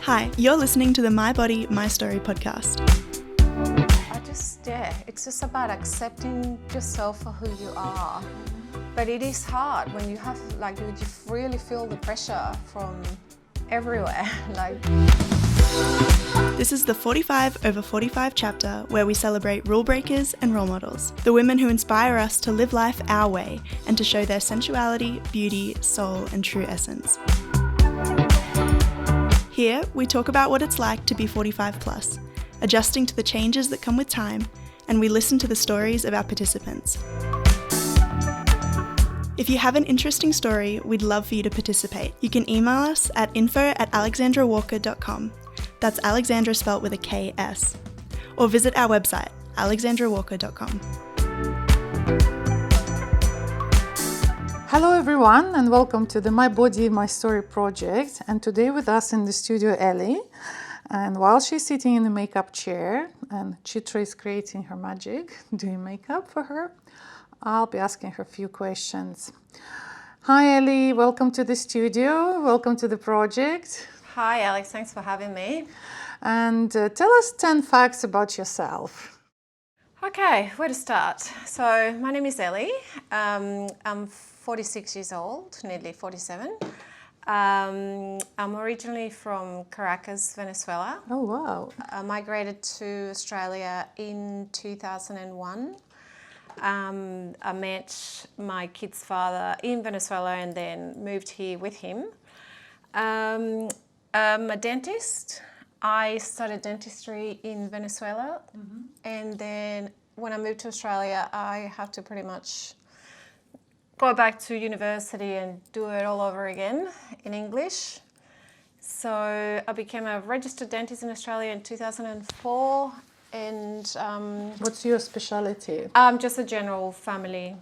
Hi, you're listening to the My Body, My Story podcast. It's just about accepting yourself for who you are. But it is hard when you have, you really feel the pressure from everywhere. This is the 45 over 45 chapter where we celebrate rule breakers and role models, the women who inspire us to live life our way and to show their sensuality, beauty, soul, and true essence. Here, we talk about what it's like to be 45 plus, adjusting to the changes that come with time, and we listen to the stories of our participants. If you have an interesting story, we'd love for you to participate. You can email us at info@alexandrawalker.com. That's Alexandra spelt with a K-S. Or visit our website, alexandrawalker.com. Hello everyone and welcome to the My Body, My Story project. And today with us in the studio, Ellie. And while she's sitting in the makeup chair and Citra is creating her magic, doing makeup for her, I'll be asking her a few questions. Hi Ellie, welcome to the studio. Welcome to the project. Hi Alex, thanks for having me. And tell us 10 facts about yourself. Okay, where to start? So my name is Ellie. I'm 46 years old, nearly 47. I'm originally from Caracas, Venezuela. Oh, wow. I migrated to Australia in 2001. I met my kid's father in Venezuela and then moved here with him. I'm a dentist. I studied dentistry in Venezuela, and then when I moved to Australia, I had to pretty much go back to university and do it all over again in English. So I became a registered dentist in Australia in 2004, and What's your specialty? I'm just a general family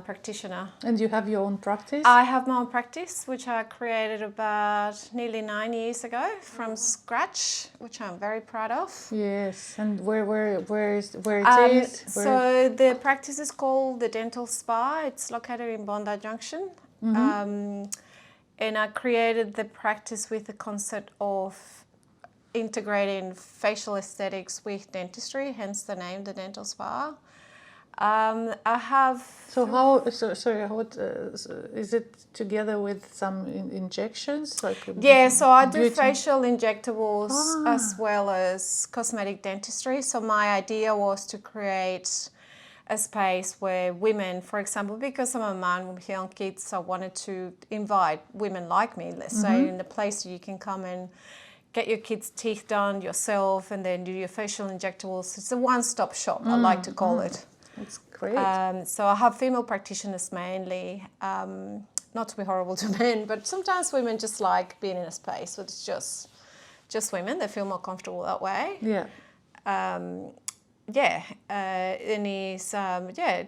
practitioner. And you have your own practice? I have my own practice, which I created about nearly 9 years ago from scratch, which I'm very proud of. Yes, and where it is? So the practice is called the Dental Spa. It's located in Bondi Junction. And I created the practice with the concept of integrating facial aesthetics with dentistry, hence the name, the Dental Spa. I have... How is it together with some injections? Yeah, so I do facial injectables as well as cosmetic dentistry. So my idea was to create a space where women, for example, because I'm a man with young kids, I wanted to invite women like me, let's say, in a place you can come and get your kids' teeth done yourself and then do your facial injectables. It's a one-stop shop, I like to call it. That's great. So I have female practitioners mainly, not to be horrible to men, but sometimes women just like being in a space where it's just women. They feel more comfortable that way. Yeah. And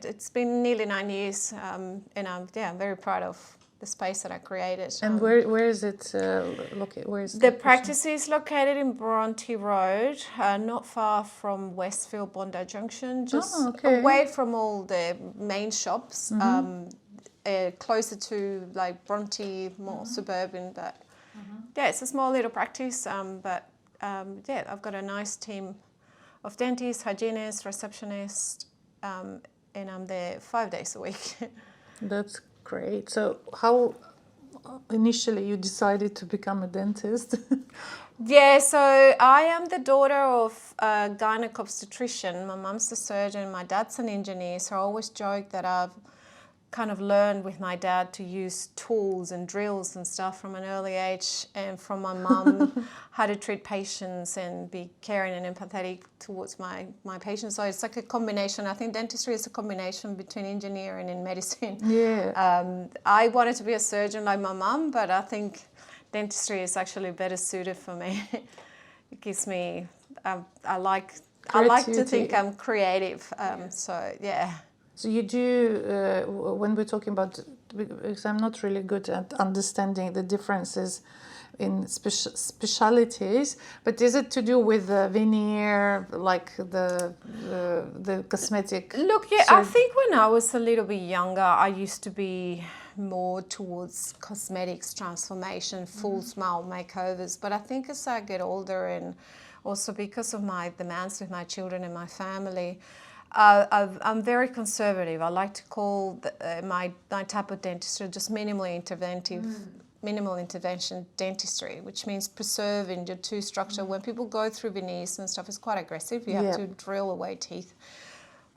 it's been nearly 9 years, and I'm very proud of the space that I created. And where is it located? Where is the practice is located in Bronte Road, not far from Westfield Bondi Junction, just away from all the main shops, closer to Bronte, more suburban. But it's a small little practice. I've got a nice team of dentists, hygienists, receptionists, and I'm there 5 days a week. That's great. So how initially you decided to become a dentist? Yeah, so I am the daughter of a gynec obstetrician. My mum's a surgeon, my dad's an engineer, so I always joke that I've kind of learned with my dad to use tools and drills and stuff from an early age, and from my mum how to treat patients and be caring and empathetic towards my patients. So it's like a combination. I think dentistry is a combination between engineering and medicine. Yeah. I wanted to be a surgeon like my mum, but I think dentistry is actually better suited for me. It gives me, I like to think I'm creative. So yeah. So you do, when we're talking about, because I'm not really good at understanding the differences in specialities, but is it to do with the veneer, like the cosmetic? Look, yeah, I think when I was a little bit younger, I used to be more towards cosmetics, transformation, full smile makeovers. But I think as I get older, and also because of my demands with my children and my family, I'm very conservative. I like to call my type of dentistry just minimally interventive. Minimal intervention dentistry, which means preserving your tooth structure. When people go through veneers and stuff, it's quite aggressive. You have to drill away teeth.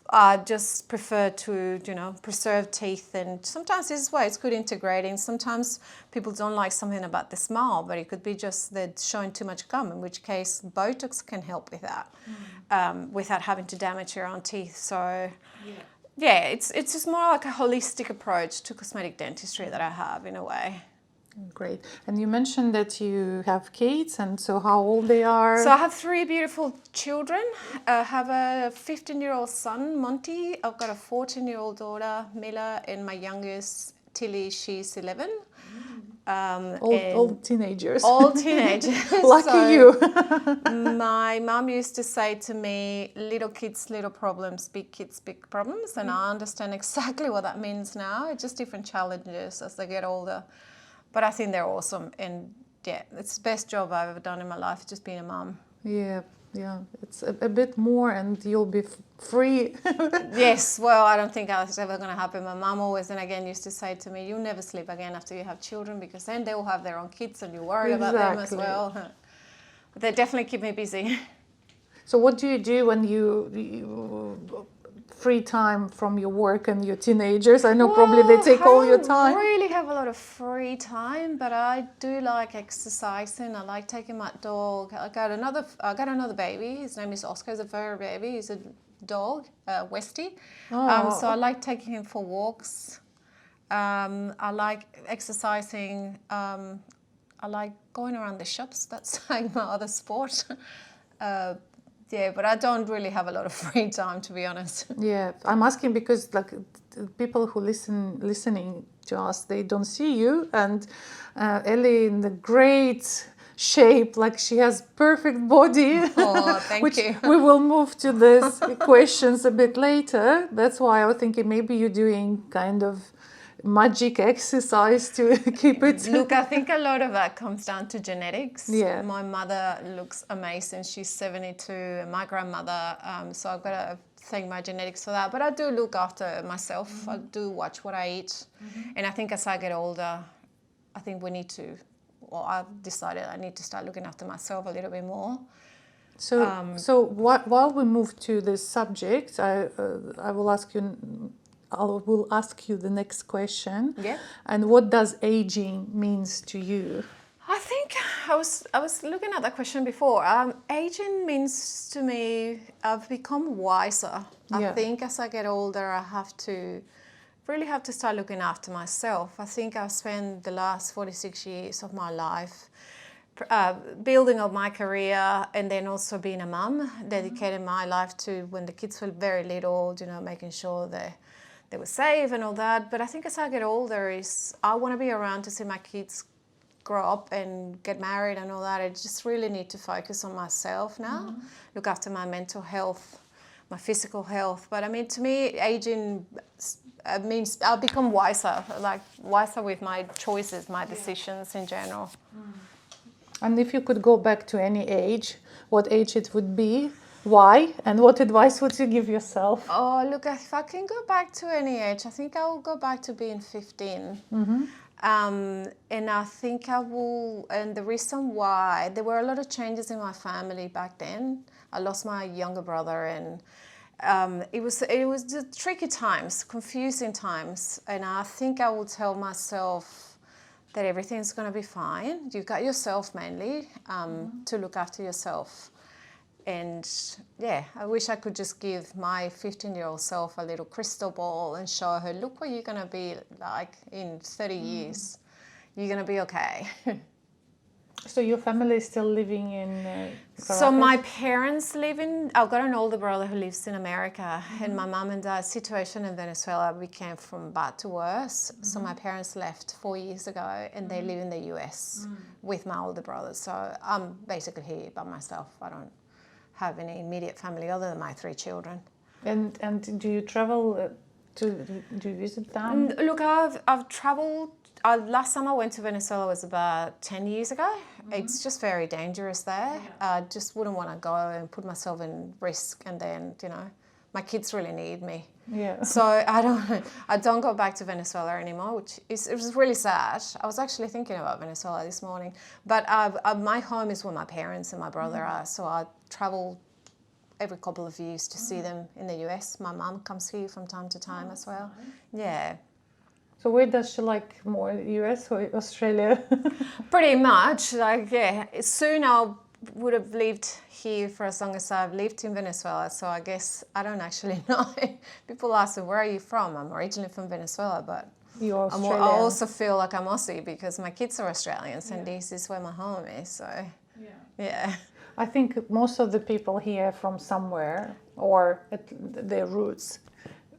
I just prefer to, preserve teeth, and sometimes this is why it's good integrating. Sometimes people don't like something about the smile, but it could be just they're showing too much gum, in which case Botox can help with that, without having to damage your own teeth. So, it's just more like a holistic approach to cosmetic dentistry that I have, in a way. Great. And you mentioned that you have kids, and so how old they are? So I have 3 beautiful children. I have a 15-year-old son, Monty. I've got a 14-year-old daughter, Mila, and my youngest, Tilly, she's 11. All teenagers. All teenagers. Lucky you. My mum used to say to me, little kids, little problems, big kids, big problems. And I understand exactly what that means now. It's just different challenges as they get older. But I think they're awesome, and it's the best job I've ever done in my life, just being a mum. Yeah, it's a bit more, and you'll be free. Yes, well, I don't think that's ever going to happen. My mum always and again used to say to me, you'll never sleep again after you have children, because then they will have their own kids and you're worried about them as well. But they definitely keep me busy. So what do you do when you free time from your work and your teenagers? I know probably they take all your time. I don't really have a lot of free time, but I do like exercising. I like taking my dog. I got another baby. His name is Oscar. He's a fur baby. He's a dog, Westie. So I like taking him for walks. I like exercising. I like going around the shops. That's like my other sport. But I don't really have a lot of free time, to be honest. Yeah, I'm asking because like people who listening to us, they don't see you, and Ellie in the great shape, like she has perfect body. Oh, thank which you. We will move to these questions a bit later. That's why I was thinking maybe you're doing kind of magic exercise to keep it. Look, I think a lot of that comes down to genetics. Yeah. My mother looks amazing. She's 72, and my grandmother. So I've got to thank my genetics for that. But I do look after myself. Mm-hmm. I do watch what I eat. Mm-hmm. And I think as I get older, I think I've decided I need to start looking after myself a little bit more. So while we move to this subject, I will ask you the next question. Yeah. And what does aging means to you? I think I was looking at that question before. Aging means to me I've become wiser. Yeah. I think as I get older, I really have to start looking after myself. I think I've spent the last 46 years of my life building up my career, and then also being a mum, dedicating my life to when the kids were very little, making sure they were safe and all that. But I think as I get older, I want to be around to see my kids grow up and get married and all that. I just really need to focus on myself now, look after my mental health, my physical health. But I mean, to me, aging means I'll become wiser with my choices, my decisions in general. And if you could go back to any age, what age it would be? Why? And what advice would you give yourself? Oh, look, if I can go back to any age, I think I will go back to being 15. Mm-hmm. And I think I will, and the reason why, there were a lot of changes in my family back then. I lost my younger brother, and it was the tricky times, confusing times. And I think I will tell myself that everything's going to be fine. You've got yourself mainly to look after yourself. And I wish I could just give my 15-year-old self a little crystal ball and show her, look what you're going to be like in 30 years. You're going to be okay. So your family is still living in Caracas? So my parents I've got an older brother who lives in America, and my mum and dad's situation in Venezuela became from bad to worse. So my parents left 4 years ago, and they live in the US with my older brother. So I'm basically here by myself. I don't have any immediate family other than my 3 children. And do you travel Do you visit them? Look, I've travelled. Last time I went to Venezuela was about 10 years ago. It's just very dangerous there. I just wouldn't want to go and put myself in risk, and then, you know, my kids really need me. Yeah. So I don't go back to Venezuela anymore, it was really sad. I was actually thinking about Venezuela this morning, but my home is where my parents and my brother are, so I travel every couple of years to see them in the US. My mum comes here from time to time as well. Nice. Yeah. So where does she like more, US or Australia? Pretty much, like, yeah. Soon I would have lived here for as long as I've lived in Venezuela, so I guess I don't actually know. People ask me, where are you from? I'm originally from Venezuela, but You're Australian. I also feel like I'm Aussie because my kids are Australians, and this is where my home is, so yeah. I think most of the people here from somewhere, or at their roots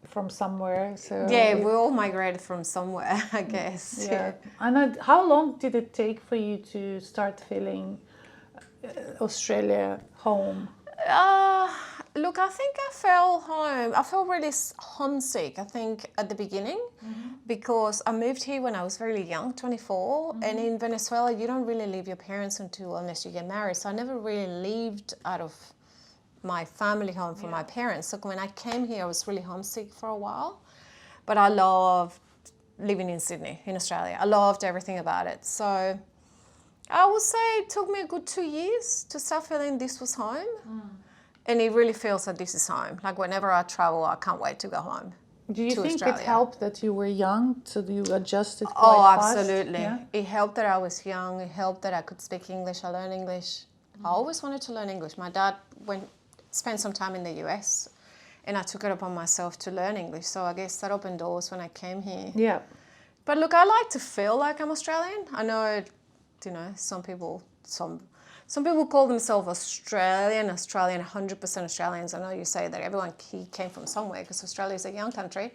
from somewhere. So yeah, we all migrated from somewhere, I guess. Yeah. And how long did it take for you to start feeling Australia home? Look, I think I felt home. I felt really homesick, I think, at the beginning, because I moved here when I was really young, 24, and in Venezuela, you don't really leave your parents unless you get married. So I never really lived out of my family home for my parents. So when I came here, I was really homesick for a while, but I loved living in Sydney, in Australia. I loved everything about it. So I would say it took me a good 2 years to start feeling this was home. And it really feels that this is home. Like whenever I travel, I can't wait to go home. Do you think Australia. it helped that you were young, so you adjusted quite fast? Absolutely. Yeah? It helped that I was young. It helped that I could speak English. I learned English. I always wanted to learn English. My dad spent some time in the US, and I took it upon myself to learn English. So I guess that opened doors when I came here. Yeah. But look, I like to feel like I'm Australian. I know, you know, some people call themselves Australian, 100% Australians. I know you say that everyone came from somewhere because Australia is a young country.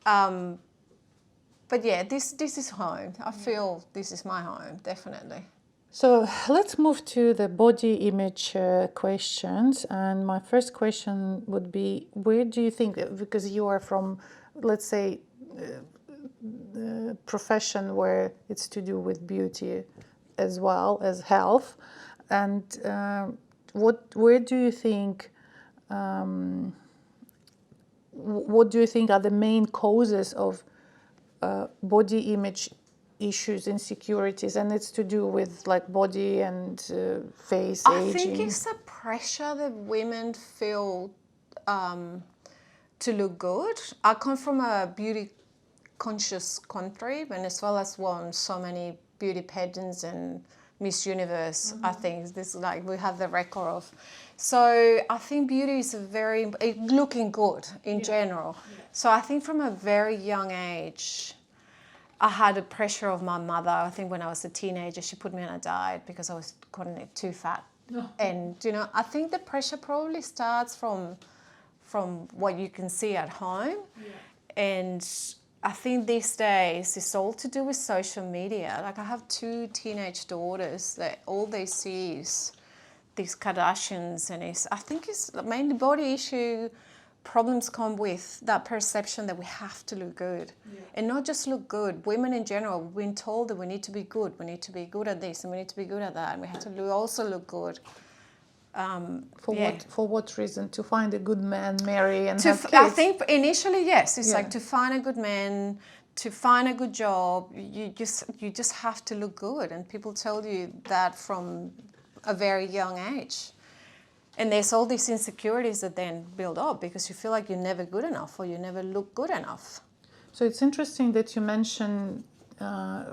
But yeah, this is home. I feel this is my home, definitely. So let's move to the body image questions. And my first question would be, where do you think, because you are from, let's say, the profession where it's to do with beauty as well as health, and where do you think, what do you think are the main causes of body image issues, insecurities, and it's to do with like body and face aging? I think it's the pressure that women feel to look good. I come from a beauty conscious country. Venezuela's won so many beauty pageants and Miss Universe. I think this, like, we have the record of. So I think beauty is looking good in general. So I think from a very young age, I had the pressure of my mother. I think when I was a teenager, she put me on a diet because I was too fat. And, you know, I think the pressure probably starts from what you can see at home. And I think these days it's all to do with social media. Like, I have 2 teenage daughters that all they see is these Kardashians, and I think it's mainly body issue. Problems come with that perception that we have to look good. And not just look good. Women in general, we've been told that we need to be good. We need to be good at this and we need to be good at that. And we have to also look good. For what reason? To find a good man, marry, and have kids? I think initially, yes. It's like to find a good man, to find a good job. You just have to look good, and people tell you that from a very young age. And there's all these insecurities that then build up because you feel like you're never good enough or you never look good enough. So it's interesting that you mentioned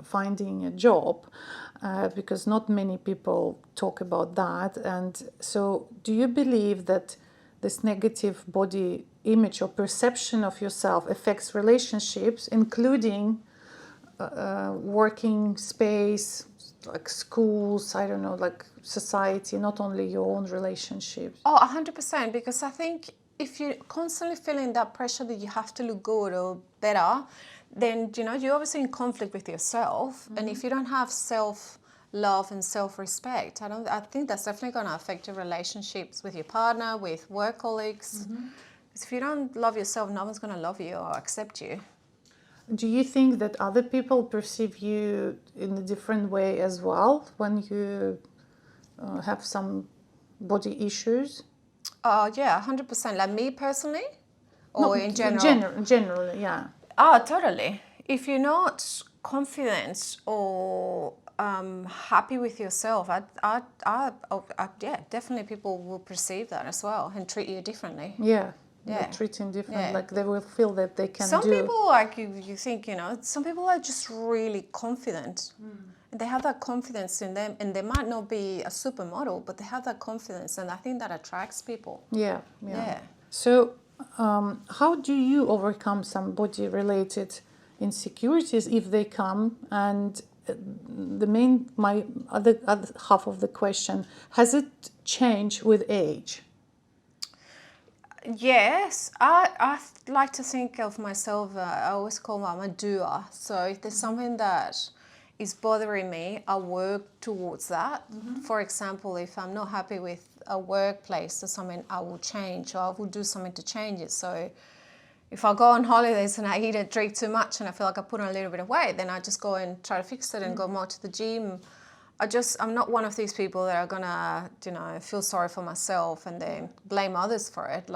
finding a job, because not many people talk about that. And so do you believe that this negative body image or perception of yourself affects relationships, including working space, like schools, I don't know, like society, not only your own relationships? Oh, 100%, because I think if you're constantly feeling that pressure that you have to look good or better, then, you know, you're obviously in conflict with yourself. And if you don't have self-love and self-respect, I think that's definitely going to affect your relationships with your partner, with work colleagues. Because if you don't love yourself, no one's going to love you or accept you. Do you think that other people perceive you in a different way as well when you have some body issues? Yeah, 100%. Like me personally, or in general? Generally, yeah. Totally. If you're not confident or happy with yourself, yeah, definitely people will perceive that as well and treat you differently. Yeah. Yeah. They're treating different, Yeah. like they will feel that they can Some do. people, like you think, some people are just really confident. And they have that confidence in them, and they might not be a supermodel, but they have that confidence, and I think that attracts people. Yeah. Yeah. So, how do you overcome some body-related insecurities if they come? And my other half of the question, has it changed with age? Yes, I like to think of myself, I always call myself a doer. So if there's something that is bothering me, I work towards that. For example, if I'm not happy with a workplace or something, I will change, or I will do something to change it. So if I go on holidays and I eat and drink too much and I feel like I put on a little bit of weight, then I just go and try to fix it and go more to the gym. I'm not one of these people that are gonna, feel sorry for myself and then blame others for it.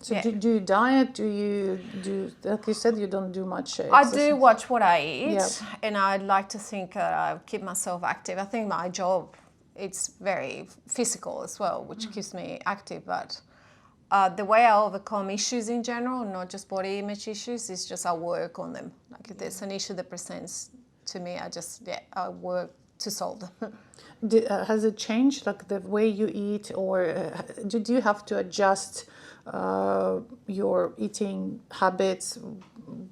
So Yeah. do you diet? Do you do, like you said, you don't do much I exercise? do watch what I eat, Yeah. and I'd like to think that I keep myself active. I think my job, it's very physical as well, which keeps me active. But the way I overcome issues in general, not just body image issues, is just I work on them. Like if there's an issue that presents to me, I work to solve them. Has it changed, like the way you eat, or did you have to adjust your eating habits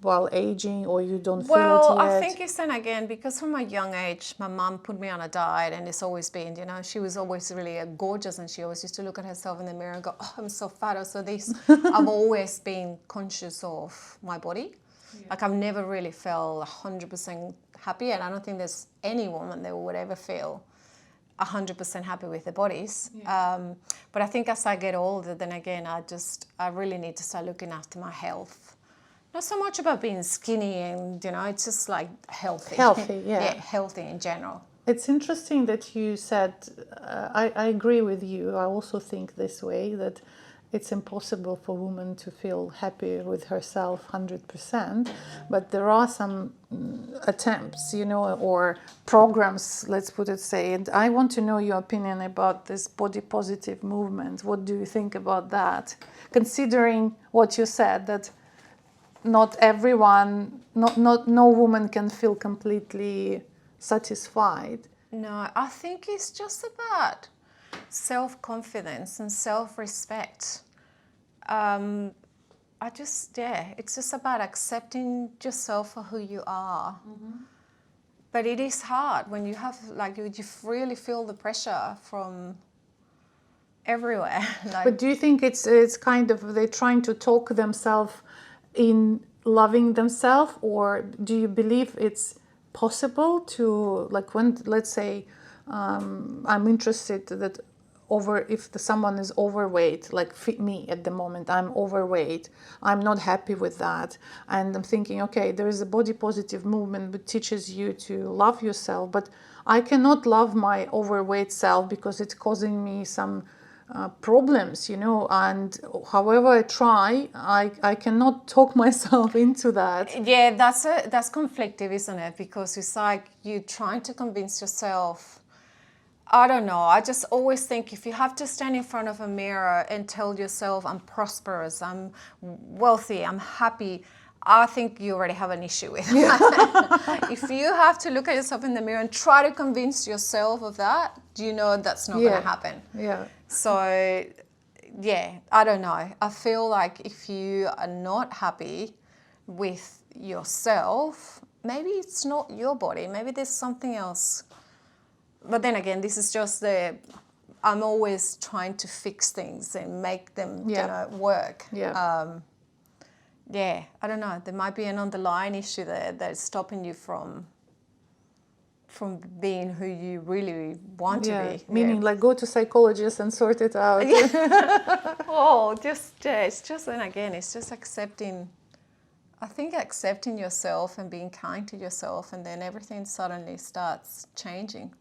while aging, or you don't feel Well, it yet? I think it's then again, because from a young age, my mum put me on a diet, and it's always been, she was always really gorgeous, and she always used to look at herself in the mirror and go, oh, I'm so fat, or so this. I've always been conscious of my body. Yeah. Like I've never really felt 100% happy, and I don't think there's any woman that would ever feel 100% happy with their bodies. Yeah. But I think as I get older, then again, I really need to start looking after my health. Not so much about being skinny and, it's just like healthy. Healthy, yeah. Yeah, healthy in general. It's interesting that you said, I agree with you. I also think this way, that it's impossible for a woman to feel happy with herself 100%, but there are some attempts, or programs, let's put it say. And I want to know your opinion about this body positive movement. What do you think about that? Considering what you said, that not everyone, no woman can feel completely satisfied. No, I think it's just about self-confidence and self-respect. It's just about accepting yourself for who you are. But it is hard when you have, you really feel the pressure from everywhere. But do you think it's kind of, they're trying to talk themselves in loving themselves, or do you believe it's possible to, when, let's say, I'm interested that if someone is overweight, like me at the moment, I'm overweight, I'm not happy with that, and I'm thinking, okay, there is a body positive movement that teaches you to love yourself, but I cannot love my overweight self because it's causing me some problems, and however I try, I cannot talk myself into that. Yeah, that's conflictive, isn't it? Because it's like you trying to convince yourself. I don't know. I just always think if you have to stand in front of a mirror and tell yourself, I'm prosperous, I'm wealthy, I'm happy, I think you already have an issue with it. If you have to look at yourself in the mirror and try to convince yourself of that, that's not going to happen. Yeah. So, yeah, I don't know. I feel like if you are not happy with yourself, maybe it's not your body. Maybe there's something else. But then again, this is just I'm always trying to fix things and make them, work. Yeah. I don't know. There might be an underlying issue there that's stopping you from from being who you really want to be. Meaning like go to psychologist and sort it out. Oh, it's just, and again, it's just accepting, I think accepting yourself and being kind to yourself, and then everything suddenly starts changing.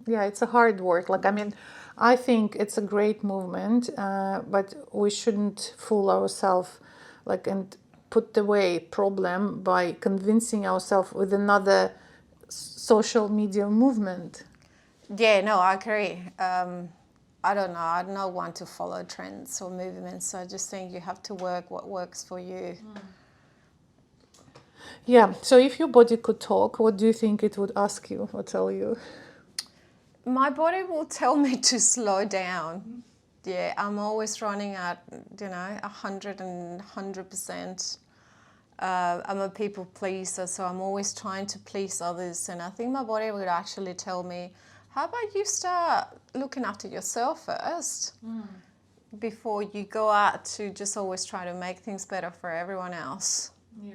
Yeah, it's a hard work. Like, I mean, I think it's a great movement, but we shouldn't fool ourselves, like, and put away problem by convincing ourselves with another social media movement. Yeah, no, I agree. I don't know. I don't want to follow trends or movements. I just think you have to work what works for you. Yeah. So if your body could talk, what do you think it would ask you or tell you? My body will tell me to slow down. Yeah, I'm always running at, 100%. I'm a people pleaser, so I'm always trying to please others. And I think my body would actually tell me, how about you start looking after yourself first before you go out to just always try to make things better for everyone else. Yeah.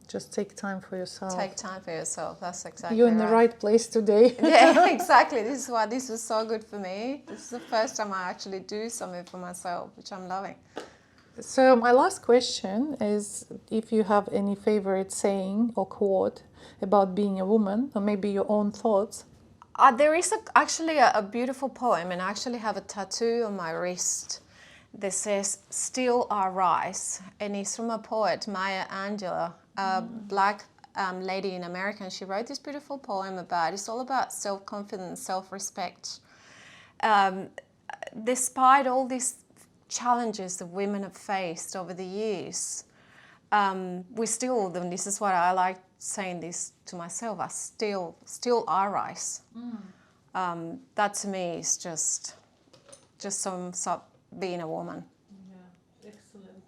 Just take time for yourself. Take time for yourself. That's exactly You're in the right place today. Yeah, exactly. This is why this was so good for me. This is the first time I actually do something for myself, which I'm loving. So my last question is if you have any favorite saying or quote about being a woman, or maybe your own thoughts. There is actually a beautiful poem, and I actually have a tattoo on my wrist that says, "Still I rise," and it's from a poet, Maya Angelou, a black lady in America, and she wrote this beautiful poem it's all about self-confidence, self-respect. Despite all these challenges that women have faced over the years, we still, and this is what I like saying this to myself, I still I rise. That to me is just being a woman. Yeah, excellent.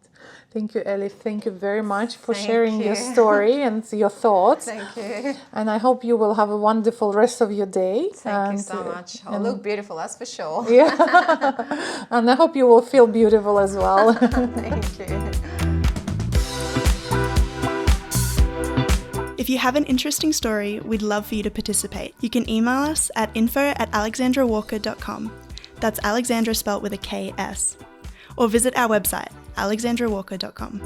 Thank you, Ellie. Thank you very much for Thank sharing you. your story and your thoughts. Thank you. And I hope you will have a wonderful rest of your day. Thank you so much. I'll look beautiful, that's for sure. Yeah. And I hope you will feel beautiful as well. Thank you. If you have an interesting story, we'd love for you to participate. You can email us at info@alexandrawalker.com. That's Alexandra spelt with a KS. Or visit our website, alexandrawalker.com.